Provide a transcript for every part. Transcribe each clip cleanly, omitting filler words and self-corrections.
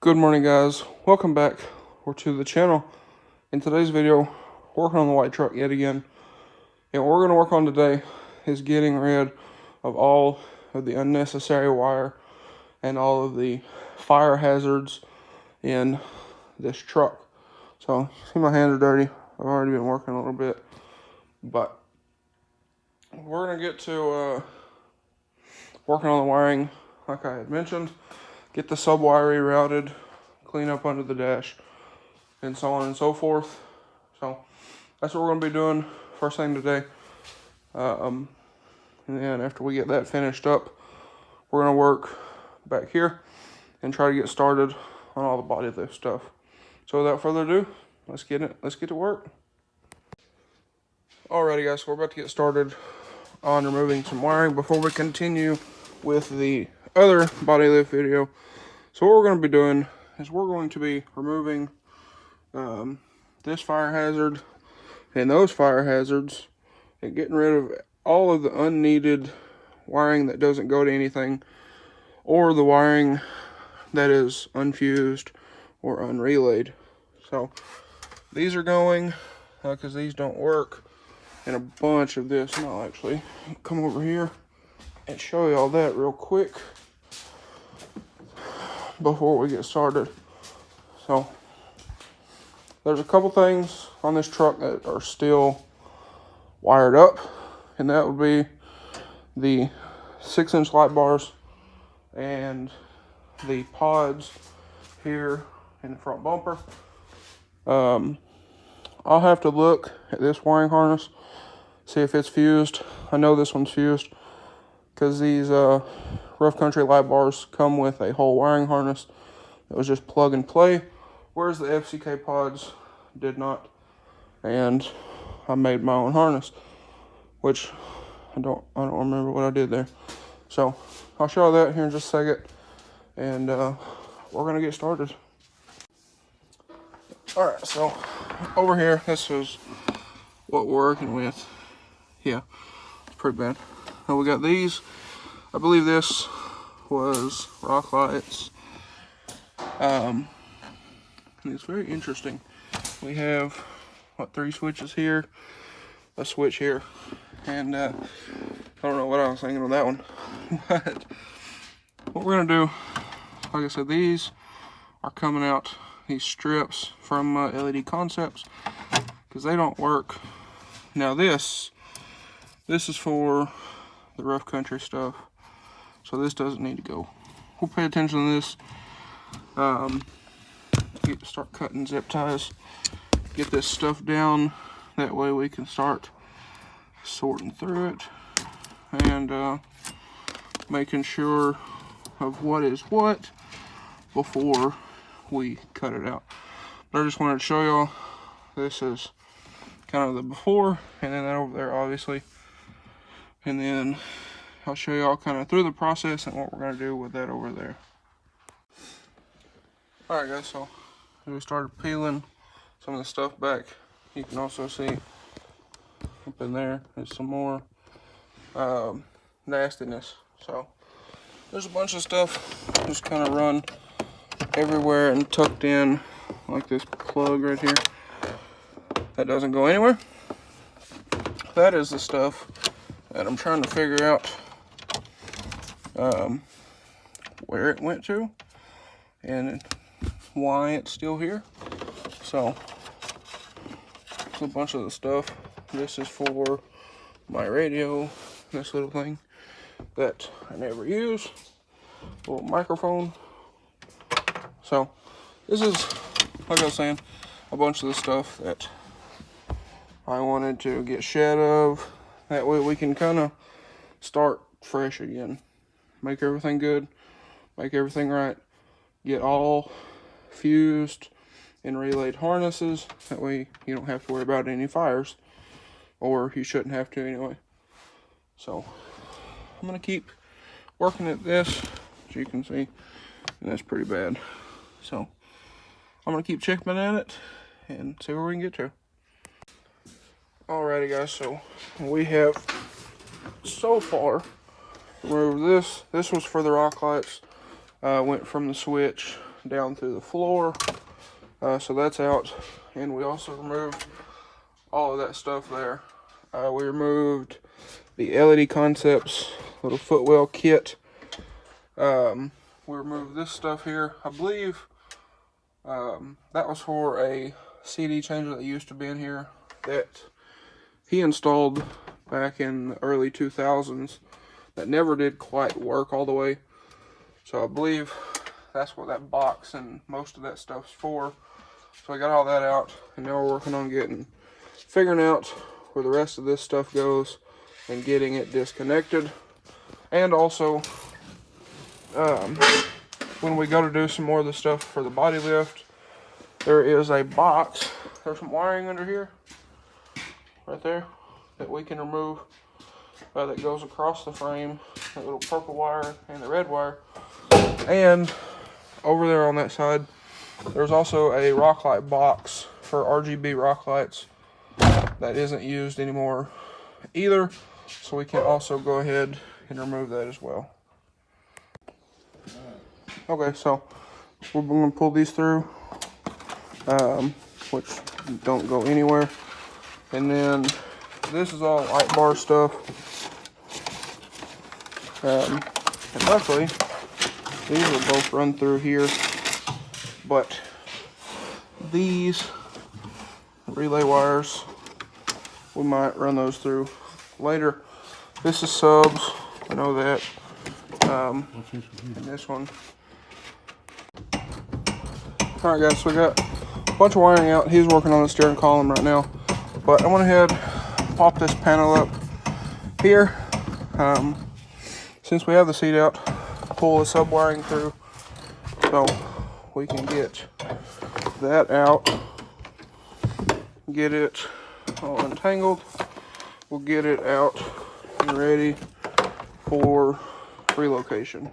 Good morning, guys. Welcome back to the channel. In today's video, working on the white truck yet again. And what we're going to work on today is getting rid of all of the unnecessary wire and all of the fire hazards in this truck. So, see, my hands are dirty. I've already been working a little bit. But we're going to get to working on the wiring, like I had mentioned. Get the sub-wire rerouted, clean up under the dash, and so on and so forth. So that's what we're going to be doing first thing today. And then after we get that finished up, we're going to work back here and try to get started on all the body lift stuff. So without further ado, let's get to work. Alrighty, guys, so we're about to get started on removing some wiring before we continue with the other body lift video. So what we're going to be doing is we're going to be removing this fire hazard and those fire hazards and getting rid of all of the unneeded wiring that doesn't go to anything, or the wiring that is unfused or unrelayed. So these are going because these don't work, and a bunch of this. And I'll actually come over here and show you all that real quick before we get started. So there's a couple things on this truck that are still wired up, and that would be the 6-inch light bars and the pods here in the front bumper. I'll have to look at this wiring harness, see if it's fused. I know this one's fused because these rough country light bars come with a whole wiring harness that was just plug and play, whereas the FCK pods did not. And I made my own harness, which I don't remember what I did there. So I'll show you that here in just a second, and we're gonna get started. All right, so over here, this is what we're working with. Yeah, it's pretty bad. So we got these. I believe this was rock lights. And it's very interesting. We have, what, 3 switches here, a switch here, and I don't know what I was thinking of that one. But what we're gonna do, like I said, these are coming out, these strips from LED Concepts, because they don't work. Now this is for the rough country stuff. So this doesn't need to go. We'll pay attention to this. Start cutting zip ties. Get this stuff down. That way we can start sorting through it and making sure of what is what before we cut it out. But I just wanted to show y'all, this is kind of the before, and then that over there, obviously. And then I'll show y'all kind of through the process and what we're going to do with that over there. Alright, guys, so we started peeling some of the stuff back. You can also see up in there is some more nastiness. So there's a bunch of stuff just kind of run everywhere and tucked in, like this plug right here that doesn't go anywhere. That is the stuff that I'm trying to figure out where it went to and why it's still here. So a bunch of the stuff. This is for my radio, this little thing that I never use, little microphone. So this is, like I was saying, a bunch of the stuff that I wanted to get shed of. That way we can kind of start fresh again. Make everything good, make everything right, get all fused and relayed harnesses. That way you don't have to worry about any fires, or you shouldn't have to anyway. So I'm going to keep working at this, as you can see, and that's pretty bad. So I'm going to keep chipping at it and see where we can get to. Alrighty, guys, so we have so far removed this. This was for the rock lights. Went from the switch down through the floor. So that's out. And we also removed all of that stuff there. We removed the LED Concepts little footwell kit. We removed this stuff here. I believe that was for a CD changer that used to be in here that he installed back in the early 2000s that never did quite work all the way. So I believe that's what that box and most of that stuff's for. So I got all that out, and now we're working on figuring out where the rest of this stuff goes and getting it disconnected. And also, when we go to do some more of the stuff for the body lift, there is a box. There's some wiring under here, right there, that we can remove, that goes across the frame, that little purple wire and the red wire. And over there on that side, there's also a rock light box for RGB rock lights that isn't used anymore either, so we can also go ahead and remove that as well. Okay, so we're going to pull these through, which don't go anywhere. And then this is all light bar stuff. And luckily, these will both run through here. But these relay wires, we might run those through later. This is subs, I know that. And this one. Alright guys, so we got a bunch of wiring out. He's working on the steering column right now. But I went ahead, pop this panel up here. Since we have the seat out, pull the sub wiring through so we can get that out, get it all entangled. We'll get it out and ready for relocation.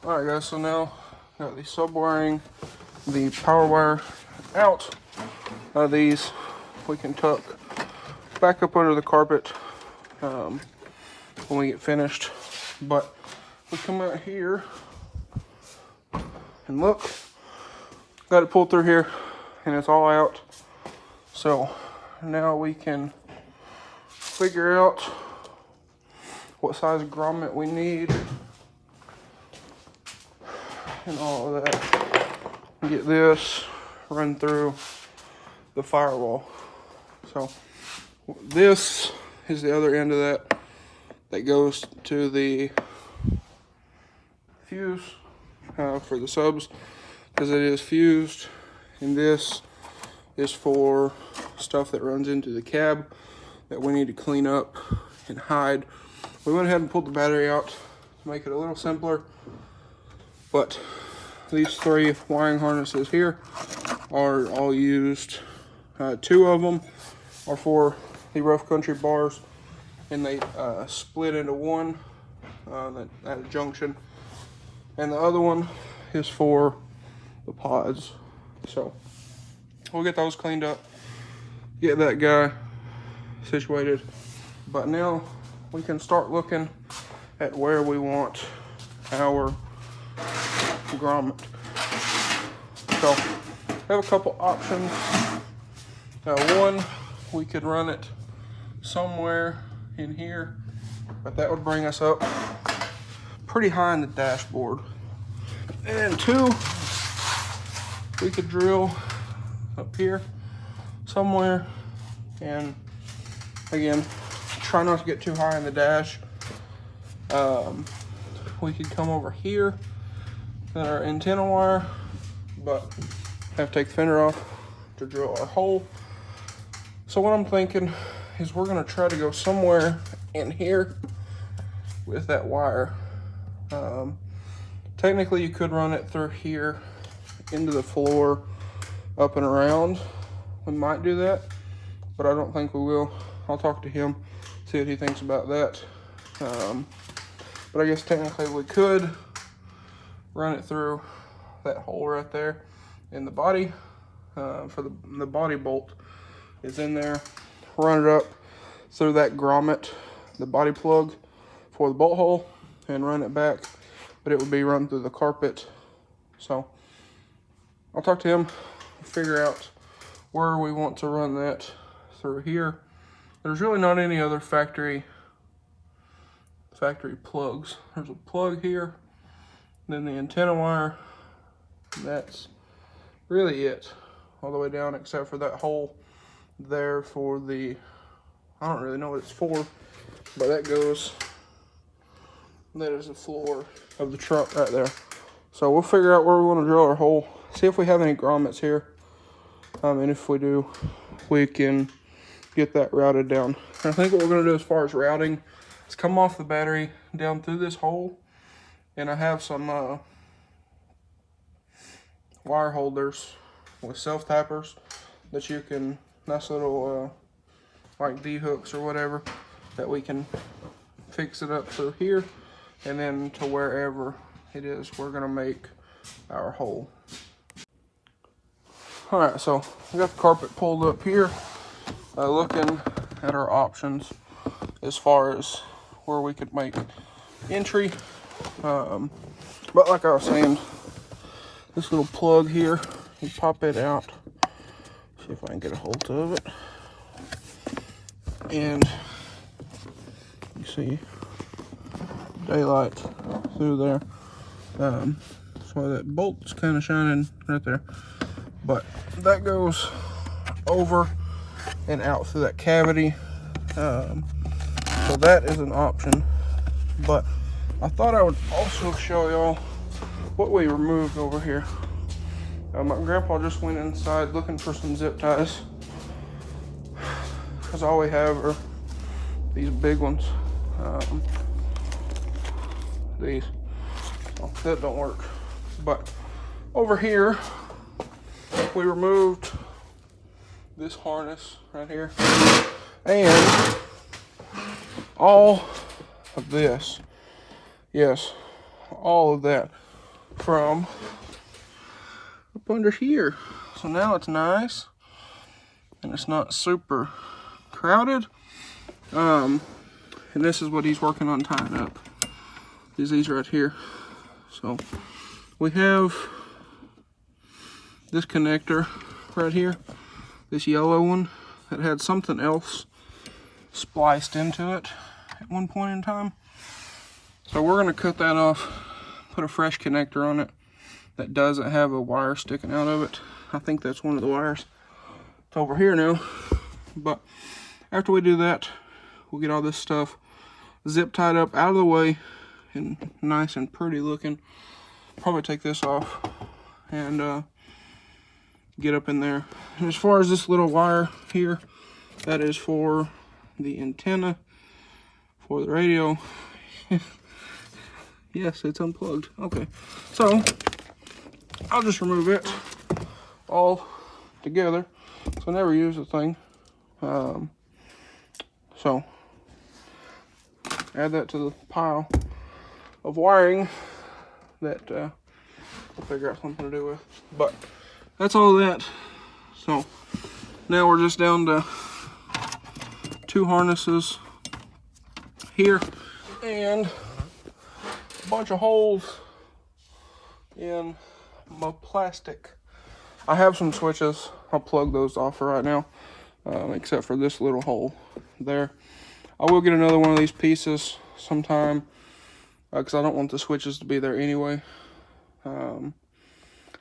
Alright guys, so now got the sub wiring, the power wire out. These we can tuck back up under the carpet when we get finished. But we come out here and look, got it pulled through here and it's all out. So now we can figure out what size grommet we need and all of that. Get this run through the firewall. So this is the other end of that goes to the fuse for the subs, because it is fused, and this is for stuff that runs into the cab that we need to clean up and hide. We went ahead and pulled the battery out to make it a little simpler, but these three wiring harnesses here are all used. Two of them are for the rough country bars, and they split into one at a junction, and the other one is for the pods. So we'll get those cleaned up, get that guy situated, but now we can start looking at where we want our grommet. So I have a couple options. One, we could run it somewhere in here, but that would bring us up pretty high in the dashboard. And two, we could drill up here somewhere, and again, try not to get too high in the dash. We could come over here at our antenna wire, but have to take the fender off to drill our hole. So what I'm thinking is we're gonna try to go somewhere in here with that wire. Technically you could run it through here into the floor, up and around. We might do that, but I don't think we will. I'll talk to him, see what he thinks about that. But I guess technically we could run it through that hole right there in the body. For the body bolt is in there. Run it up through that grommet, the body plug for the bolt hole, and run it back. But it would be run through the carpet So I'll talk to him, figure out where we want to run that through here. There's really not any other factory plugs. There's a plug here, then the antenna wire. That's really it all the way down, except for that hole there for the, I don't really know what it's for, but that is the floor of the truck right there. So we'll figure out where we want to drill our hole, see if we have any grommets here, and if we do, we can get that routed down. And I think what we're going to do as far as routing is come off the battery down through this hole, and I have some wire holders with self tappers that you can, nice little like D hooks or whatever, that we can fix it up to here and then to wherever it is we're gonna make our hole. All right, so we got the carpet pulled up here, looking at our options as far as where we could make entry. But like I was saying, this little plug here, you pop it out. See if I can get a hold of it. And you see daylight through there. So that bolt's kind of shining right there. But that goes over and out through that cavity. So that is an option. But I thought I would also show y'all what we removed over here. My grandpa just went inside looking for some zip ties, because all we have are these big ones. These, well, that don't work. But over here, we removed this harness right here, and all of this, yes, all of that from up under here. So now it's nice and it's not super crowded. And this is what he's working on tying up, is these right here. So we have this connector right here, this yellow one that had something else spliced into it at one point in time. So we're going to cut that off, put a fresh connector on it that doesn't have a wire sticking out of it. I think that's one of the wires. It's over here now. But after we do that, we'll get all this stuff zip tied up out of the way and nice and pretty looking. Probably take this off and get up in there. And as far as this little wire here, that is for the antenna for the radio. Yes, it's unplugged. Okay, so I'll just remove it all together, so I never use the thing. So add that to the pile of wiring that we'll figure out something to do with. But that's all that. So now we're just down to 2 harnesses here and a bunch of holes in my plastic. I have some switches. I'll plug those off for right now, except for this little hole there. I will get another one of these pieces sometime, because I don't want the switches to be there anyway. I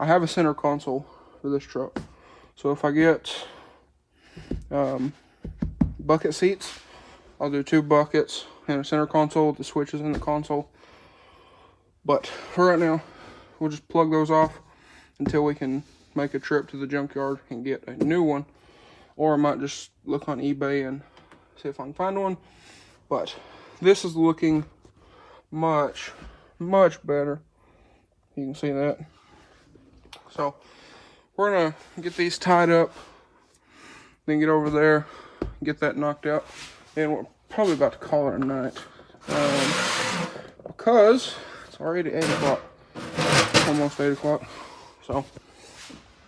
have a center console for this truck, so if I get bucket seats, I'll do 2 buckets and a center console with the switches in the console. But for right now, we'll just plug those off until we can make a trip to the junkyard and get a new one. Or I might just look on eBay and see if I can find one. But this is looking much, much better. You can see that. So we're gonna get these tied up, then get over there, get that knocked out, and we're probably about to call it a night. Because it's already 8 o'clock, almost 8 o'clock. So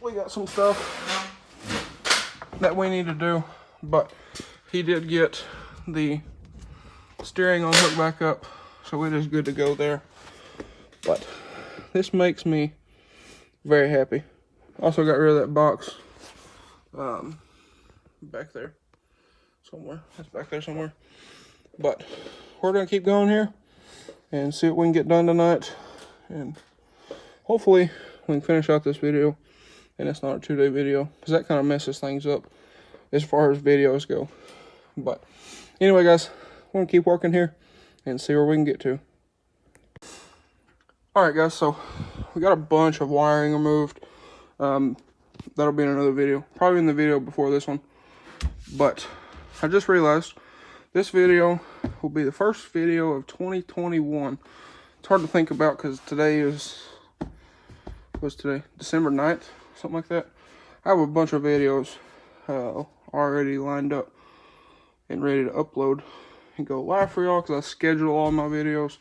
we got some stuff that we need to do, but he did get the steering on hook back up, so it is good to go there. But this makes me Very happy. Also got rid of that box back there somewhere. That's back there somewhere. But we're going to keep going here and see what we can get done tonight. And hopefully we can finish out this video and it's not a 2-day video, because that kind of messes things up as far as videos go. But anyway, guys, we're going to keep working here and see where we can get to. Alright guys, so we got a bunch of wiring removed. That'll be in another video, probably in the video before this one. But I just realized this video will be the first video of 2021. It's hard to think about because today is, what's today? December 9th, something like that. I have a bunch of videos already lined up and ready to upload and go live for y'all, because I schedule all my videos.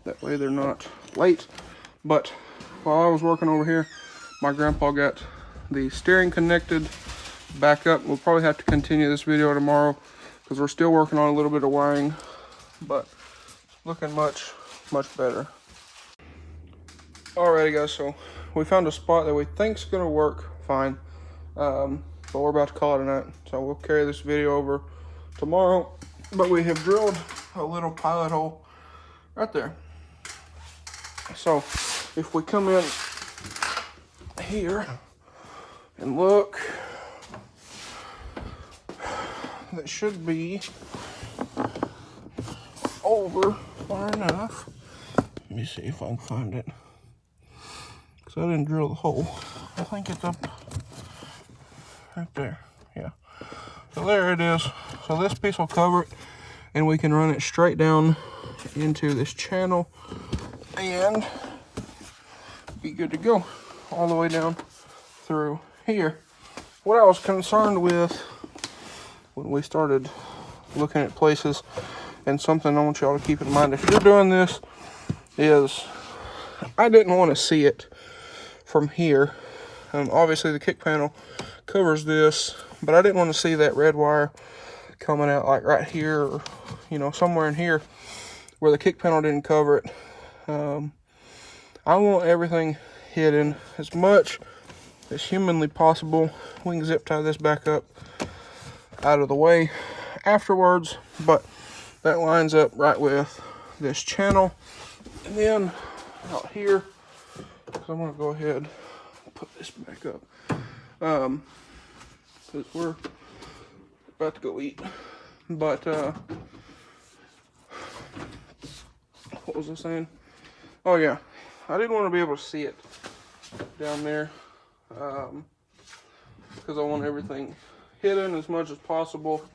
That way they're not late. But while I was working over here, my grandpa got the steering connected back up. We'll probably have to continue this video tomorrow because we're still working on a little bit of wiring, but it's looking much better. Alrighty guys, so we found a spot that we think's gonna work fine, but we're about to call it a night. So we'll carry this video over tomorrow, but we have drilled a little pilot hole right there. So if we come in here and look, that should be over far enough. Let me see if I can find it, because I didn't drill the hole. I think it's up right there. Yeah, so there it is. So this piece will cover it, and we can run it straight down into this channel and be good to go all the way down through here. What I was concerned with when we started looking at places, and something I want y'all to keep in mind if you're doing this, is I didn't want to see it from here. Obviously the kick panel covers this, but I didn't want to see that red wire coming out like right here, or you know, somewhere in here where the kick panel didn't cover it. I want everything hidden as much as humanly possible. We can zip tie this back up out of the way afterwards, but that lines up right with this channel. And then out here, so I'm gonna go ahead and put this back up, because we're about to go eat. But what was I saying? Oh yeah, I didn't want to be able to see it down there, because I want everything hidden as much as possible,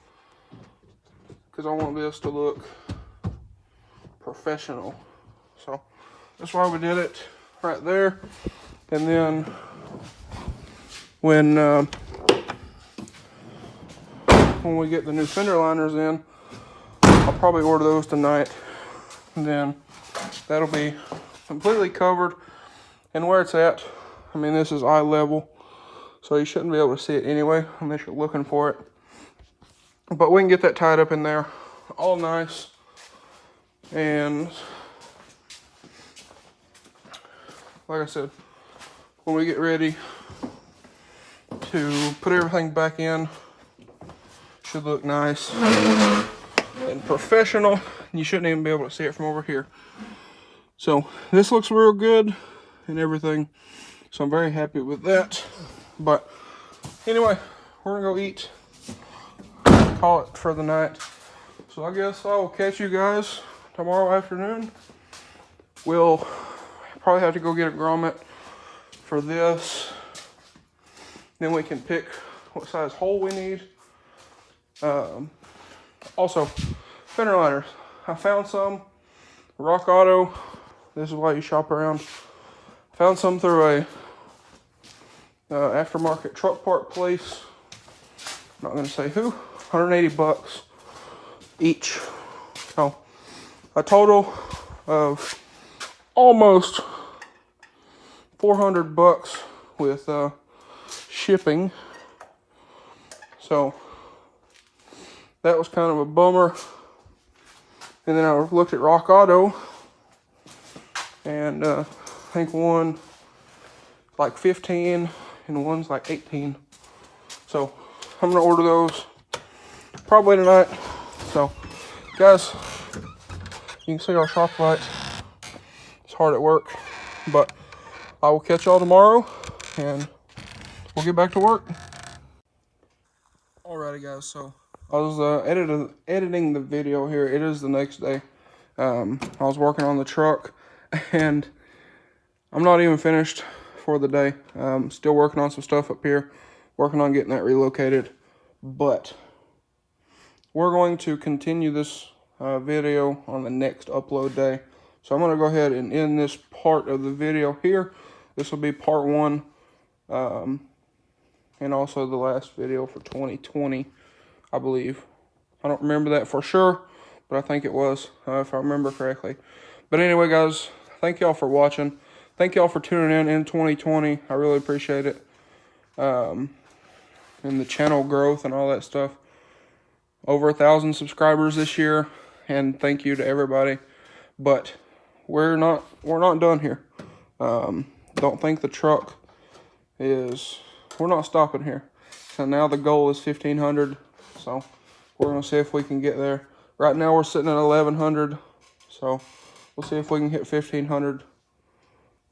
because I want this to look professional. So that's why we did it right there. And then when we get the new fender liners in, I'll probably order those tonight, and then that'll be completely covered. And where it's at, I mean, this is eye level, so you shouldn't be able to see it anyway unless you're looking for it. But we can get that tied up in there all nice. And like I said, when we get ready to put everything back in, should look nice and professional. You shouldn't even be able to see it from over here. So this looks real good and everything, so I'm very happy with that. But anyway, we're gonna go eat, call it for the night. So I guess I will catch you guys tomorrow afternoon. We'll probably have to go get a grommet for this, then we can pick what size hole we need. Also, fender liners, I found some Rock Auto. This is why you shop around. Found some through a aftermarket truck part place. I'm not gonna say who. 180 bucks each. So a total of almost 400 bucks with shipping. So that was kind of a bummer. And then I looked at Rock Auto, and I think one like 15 and one's like 18. So I'm gonna order those probably tonight. So guys, you can see our shop light. It's hard at work, but I will catch y'all tomorrow and we'll get back to work. Alrighty guys, so I was editing the video here. It is the next day. I was working on the truck and I'm not even finished for the day. Still working on some stuff up here, working on getting that relocated, but we're going to continue this video on the next upload day. So I'm going to go ahead and end this part of the video here. This will be part 1, and also the last video for 2020, I believe. I don't remember that for sure, but I think it was, if I remember correctly. But anyway, guys, thank y'all for watching. Thank y'all for tuning in 2020. I really appreciate it. And the channel growth and all that stuff. Over 1,000 subscribers this year, and thank you to everybody. But we're not done here. Don't think the truck is. We're not stopping here. So now the goal is 1,500. So we're gonna see if we can get there. Right now we're sitting at 1,100. So we'll see if we can hit 1,500.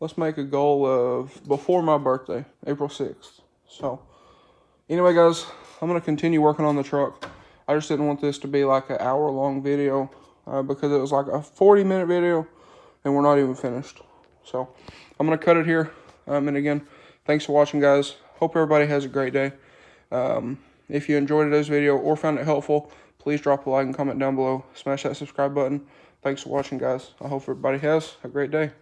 Let's make a goal of before my birthday, April 6th. So anyway, guys, I'm gonna continue working on the truck. I just didn't want this to be like an hour-long video because it was like a 40-minute video and we're not even finished. So I'm going to cut it here. And again, thanks for watching, guys. Hope everybody has a great day. If you enjoyed today's video or found it helpful, please drop a like and comment down below. Smash that subscribe button. Thanks for watching, guys. I hope everybody has a great day.